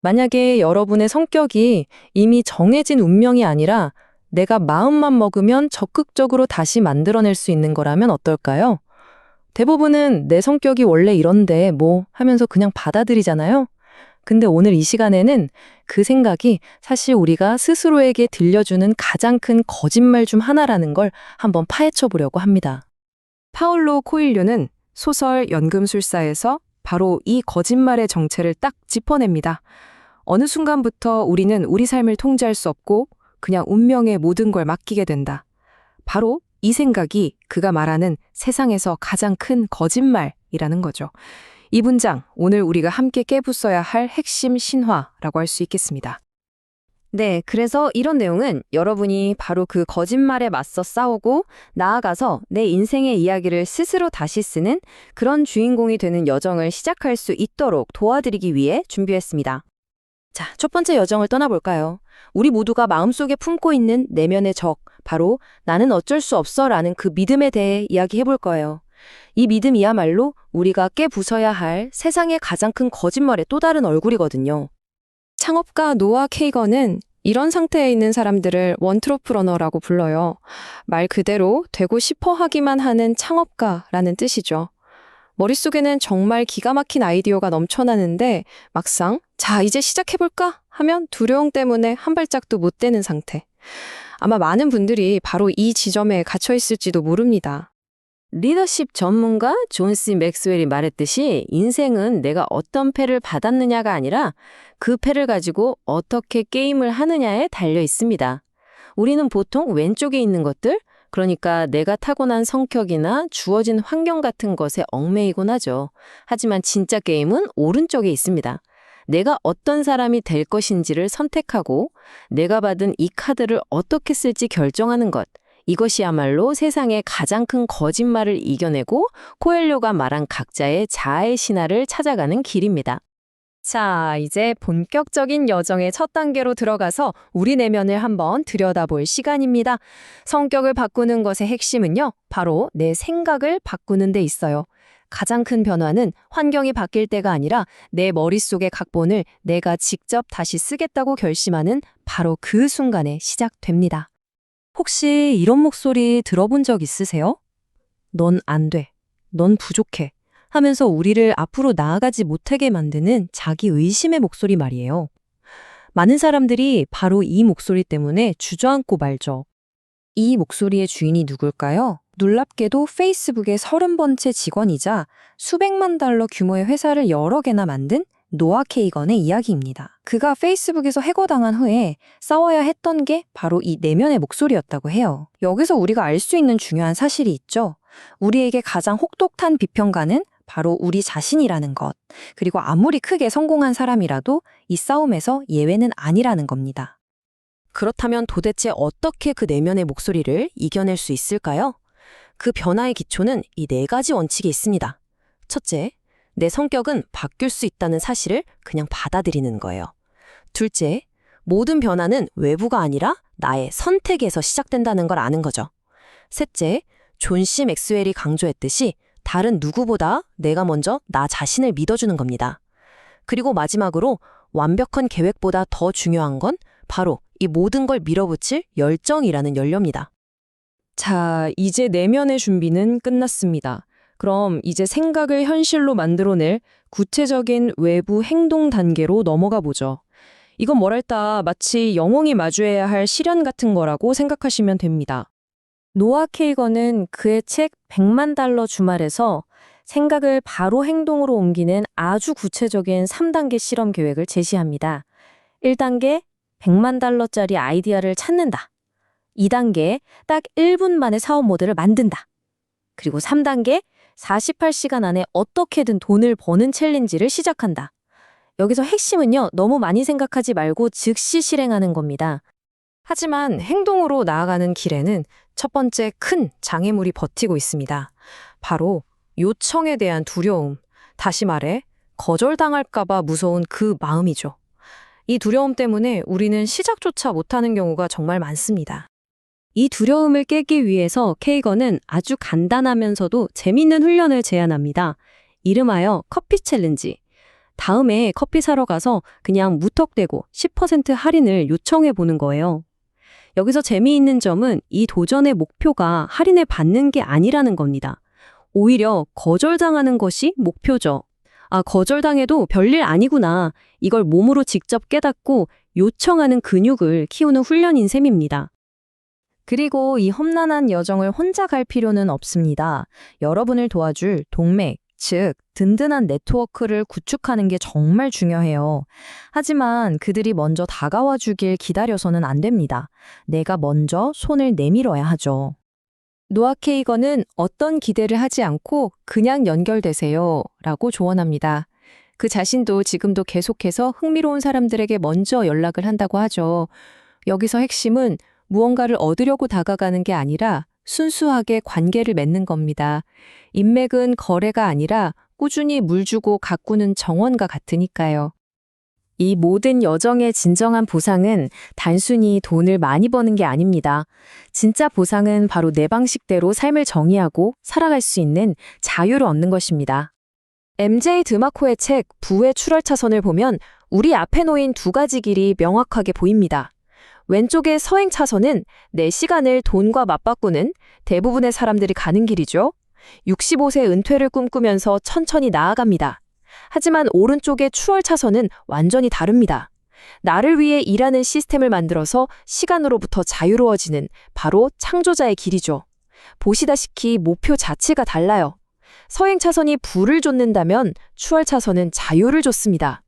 만약에 여러분의 성격이 이미 정해진 운명이 아니라 내가 마음만 먹으면 적극적으로 다시 만들어낼 수 있는 거라면 어떨까요? 대부분은 내 성격이 원래 이런데 뭐 하면서 그냥 받아들이잖아요. 근데 오늘 이 시간에는 그 생각이 사실 우리가 스스로에게 들려주는 가장 큰 거짓말 중 하나라는 걸 한번 파헤쳐 보려고 합니다. 파울로 코일료는 소설 연금술사에서 바로 이 거짓말의 정체를 딱 짚어냅니다. 어느 순간부터 우리는 우리 삶을 통제할 수 없고 그냥 운명에 모든 걸 맡기게 된다. 바로 이 생각이 그가 말하는 세상에서 가장 큰 거짓말이라는 거죠. 이 문장, 오늘 우리가 함께 깨부숴야 할 핵심 신화라고 할 수 있겠습니다. 네, 그래서 이런 내용은 여러분이 바로 그 거짓말에 맞서 싸우고 나아가서 내 인생의 이야기를 스스로 다시 쓰는 그런 주인공이 되는 여정을 시작할 수 있도록 도와드리기 위해 준비했습니다. 자, 첫 번째 여정을 떠나볼까요? 우리 모두가 마음속에 품고 있는 내면의 적, 바로 나는 어쩔 수 없어라는 그 믿음에 대해 이야기해볼 거예요. 이 믿음이야말로 우리가 깨부숴야 할 세상의 가장 큰 거짓말의 또 다른 얼굴이거든요. 창업가 노아 케이건은 이런 상태에 있는 사람들을 원트로프러너라고 불러요. 말 그대로 되고 싶어 하기만 하는 창업가라는 뜻이죠. 머릿속에는 정말 기가 막힌 아이디어가 넘쳐나는데 막상 자, 이제 시작해볼까? 하면 두려움 때문에 한 발짝도 못 떼는 상태. 아마 많은 분들이 바로 이 지점에 갇혀 있을지도 모릅니다. 리더십 전문가 존 C 맥스웰이 말했듯이 인생은 내가 어떤 패를 받았느냐가 아니라 그 패를 가지고 어떻게 게임을 하느냐에 달려 있습니다. 우리는 보통 왼쪽에 있는 것들, 그러니까 내가 타고난 성격이나 주어진 환경 같은 것에 얽매이곤 하죠. 하지만 진짜 게임은 오른쪽에 있습니다. 내가 어떤 사람이 될 것인지를 선택하고 내가 받은 이 카드를 어떻게 쓸지 결정하는 것. 이것이야말로 세상의 가장 큰 거짓말을 이겨내고 코엘료가 말한 각자의 자아의 신화를 찾아가는 길입니다. 자, 이제 본격적인 여정의 첫 단계로 들어가서 우리 내면을 한번 들여다볼 시간입니다. 성격을 바꾸는 것의 핵심은요, 바로 내 생각을 바꾸는 데 있어요. 가장 큰 변화는 환경이 바뀔 때가 아니라 내 머릿속의 각본을 내가 직접 다시 쓰겠다고 결심하는 바로 그 순간에 시작됩니다. 혹시 이런 목소리 들어본 적 있으세요? 넌 안 돼. 넌 부족해. 하면서 우리를 앞으로 나아가지 못하게 만드는 자기 의심의 목소리 말이에요. 많은 사람들이 바로 이 목소리 때문에 주저앉고 말죠. 이 목소리의 주인이 누굴까요? 놀랍게도 페이스북의 30번째 직원이자 수백만 달러 규모의 회사를 여러 개나 만든 노아 케이건의 이야기입니다. 그가 페이스북에서 해고당한 후에 싸워야 했던 게 바로 이 내면의 목소리였다고 해요. 여기서 우리가 알 수 있는 중요한 사실이 있죠. 우리에게 가장 혹독한 비평가는 바로 우리 자신이라는 것. 그리고 아무리 크게 성공한 사람이라도 이 싸움에서 예외는 아니라는 겁니다. 그렇다면 도대체 어떻게 그 내면의 목소리를 이겨낼 수 있을까요? 그 변화의 기초는 이 4가지 원칙이 있습니다. 첫째, 내 성격은 바뀔 수 있다는 사실을 그냥 받아들이는 거예요. 둘째, 모든 변화는 외부가 아니라 나의 선택에서 시작된다는 걸 아는 거죠. 셋째, 존 C 맥스웰이 강조했듯이 다른 누구보다 내가 먼저 나 자신을 믿어주는 겁니다. 그리고 마지막으로 완벽한 계획보다 더 중요한 건 바로 이 모든 걸 밀어붙일 열정이라는 연료입니다. 자, 이제 내면의 준비는 끝났습니다. 그럼 이제 생각을 현실로 만들어낼 구체적인 외부 행동 단계로 넘어가 보죠. 이건 뭐랄까 마치 영웅이 마주해야 할 시련 같은 거라고 생각하시면 됩니다. 노아 케이건은 그의 책 100만 달러 주말에서 생각을 바로 행동으로 옮기는 아주 구체적인 3단계 실험 계획을 제시합니다. 1단계 100만 달러짜리 아이디어를 찾는다. 2단계 딱 1분 만에 사업 모델을 만든다. 그리고 3단계 48시간 안에 어떻게든 돈을 버는 챌린지를 시작한다. 여기서 핵심은요, 너무 많이 생각하지 말고 즉시 실행하는 겁니다. 하지만 행동으로 나아가는 길에는 첫 번째 큰 장애물이 버티고 있습니다. 바로 요청에 대한 두려움, 다시 말해 거절당할까 봐 무서운 그 마음이죠. 이 두려움 때문에 우리는 시작조차 못하는 경우가 정말 많습니다. 이 두려움을 깨기 위해서 케이건은 아주 간단하면서도 재미있는 훈련을 제안합니다. 이름하여 커피 챌린지. 다음에 커피 사러 가서 그냥 무턱대고 10% 할인을 요청해 보는 거예요. 여기서 재미있는 점은 이 도전의 목표가 할인을 받는 게 아니라는 겁니다. 오히려 거절당하는 것이 목표죠. 아, 거절당해도 별일 아니구나. 이걸 몸으로 직접 깨닫고 요청하는 근육을 키우는 훈련인 셈입니다. 그리고 이 험난한 여정을 혼자 갈 필요는 없습니다. 여러분을 도와줄 동맥, 즉 든든한 네트워크를 구축하는 게 정말 중요해요. 하지만 그들이 먼저 다가와 주길 기다려서는 안 됩니다. 내가 먼저 손을 내밀어야 하죠. 노아 케이건은 어떤 기대를 하지 않고 그냥 연결되세요 라고 조언합니다. 그 자신도 지금도 계속해서 흥미로운 사람들에게 먼저 연락을 한다고 하죠. 여기서 핵심은 무언가를 얻으려고 다가가는 게 아니라 순수하게 관계를 맺는 겁니다. 인맥은 거래가 아니라 꾸준히 물 주고 가꾸는 정원과 같으니까요. 이 모든 여정의 진정한 보상은 단순히 돈을 많이 버는 게 아닙니다. 진짜 보상은 바로 내 방식대로 삶을 정의하고 살아갈 수 있는 자유를 얻는 것입니다. MJ 드마코의 책 부의 출혈차선을 보면 우리 앞에 놓인 두 가지 길이 명확하게 보입니다. 왼쪽의 서행 차선은 내 시간을 돈과 맞바꾸는 대부분의 사람들이 가는 길이죠. 65세 은퇴를 꿈꾸면서 천천히 나아갑니다. 하지만 오른쪽의 추월 차선은 완전히 다릅니다. 나를 위해 일하는 시스템을 만들어서 시간으로부터 자유로워지는 바로 창조자의 길이죠. 보시다시피 목표 자체가 달라요. 서행 차선이 부를 좇는다면 추월 차선은 자유를 줬습니다.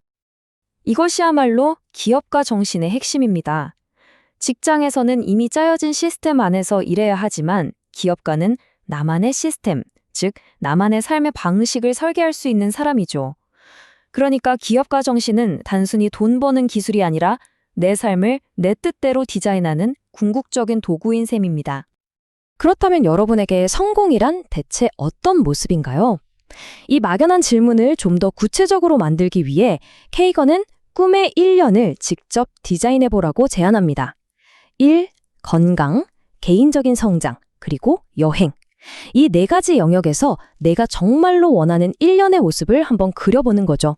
이것이야말로 기업가 정신의 핵심입니다. 직장에서는 이미 짜여진 시스템 안에서 일해야 하지만 기업가는 나만의 시스템, 즉 나만의 삶의 방식을 설계할 수 있는 사람이죠. 그러니까 기업가 정신은 단순히 돈 버는 기술이 아니라 내 삶을 내 뜻대로 디자인하는 궁극적인 도구인 셈입니다. 그렇다면 여러분에게 성공이란 대체 어떤 모습인가요? 이 막연한 질문을 좀 더 구체적으로 만들기 위해 케이건은 꿈의 1년을 직접 디자인해보라고 제안합니다. 1. 건강, 개인적인 성장, 그리고 여행. 이 네 가지 영역에서 내가 정말로 원하는 1년의 모습을 한번 그려보는 거죠.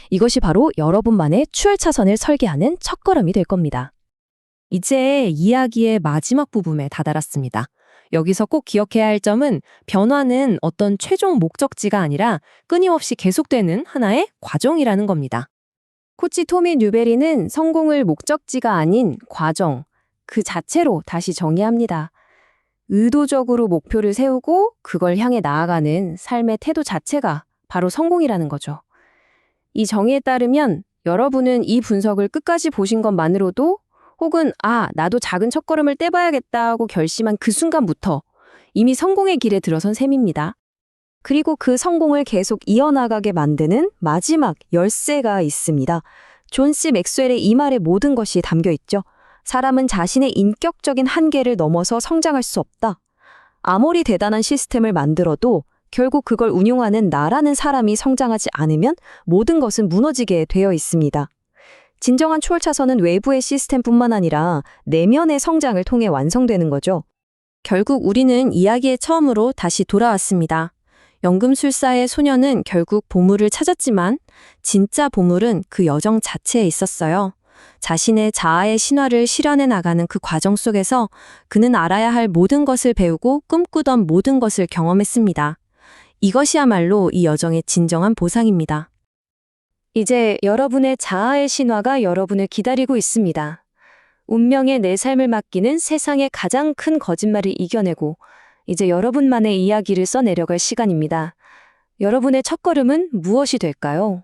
이것이 바로 여러분만의 추월차선을 설계하는 첫걸음이 될 겁니다. 이제 이야기의 마지막 부분에 다다랐습니다. 여기서 꼭 기억해야 할 점은 변화는 어떤 최종 목적지가 아니라 끊임없이 계속되는 하나의 과정이라는 겁니다. 코치 토미 뉴베리는 성공을 목적지가 아닌 과정, 그 자체로 다시 정의합니다. 의도적으로 목표를 세우고 그걸 향해 나아가는 삶의 태도 자체가 바로 성공이라는 거죠. 이 정의에 따르면 여러분은 이 분석을 끝까지 보신 것만으로도 혹은 나도 작은 첫걸음을 떼봐야겠다 하고 결심한 그 순간부터 이미 성공의 길에 들어선 셈입니다. 그리고 그 성공을 계속 이어나가게 만드는 마지막 열쇠가 있습니다. 존 C. 맥스웰의 이 말에 모든 것이 담겨 있죠. 사람은 자신의 인격적인 한계를 넘어서 성장할 수 없다. 아무리 대단한 시스템을 만들어도 결국 그걸 운용하는 나라는 사람이 성장하지 않으면 모든 것은 무너지게 되어 있습니다. 진정한 추월차선은 외부의 시스템뿐만 아니라 내면의 성장을 통해 완성되는 거죠. 결국 우리는 이야기의 처음으로 다시 돌아왔습니다. 연금술사의 소녀는 결국 보물을 찾았지만 진짜 보물은 그 여정 자체에 있었어요. 자신의 자아의 신화를 실현해 나가는 그 과정 속에서 그는 알아야 할 모든 것을 배우고 꿈꾸던 모든 것을 경험했습니다. 이것이야말로 이 여정의 진정한 보상입니다. 이제 여러분의 자아의 신화가 여러분을 기다리고 있습니다. 운명에 내 삶을 맡기는 세상의 가장 큰 거짓말을 이겨내고 이제 여러분만의 이야기를 써내려갈 시간입니다. 여러분의 첫걸음은 무엇이 될까요?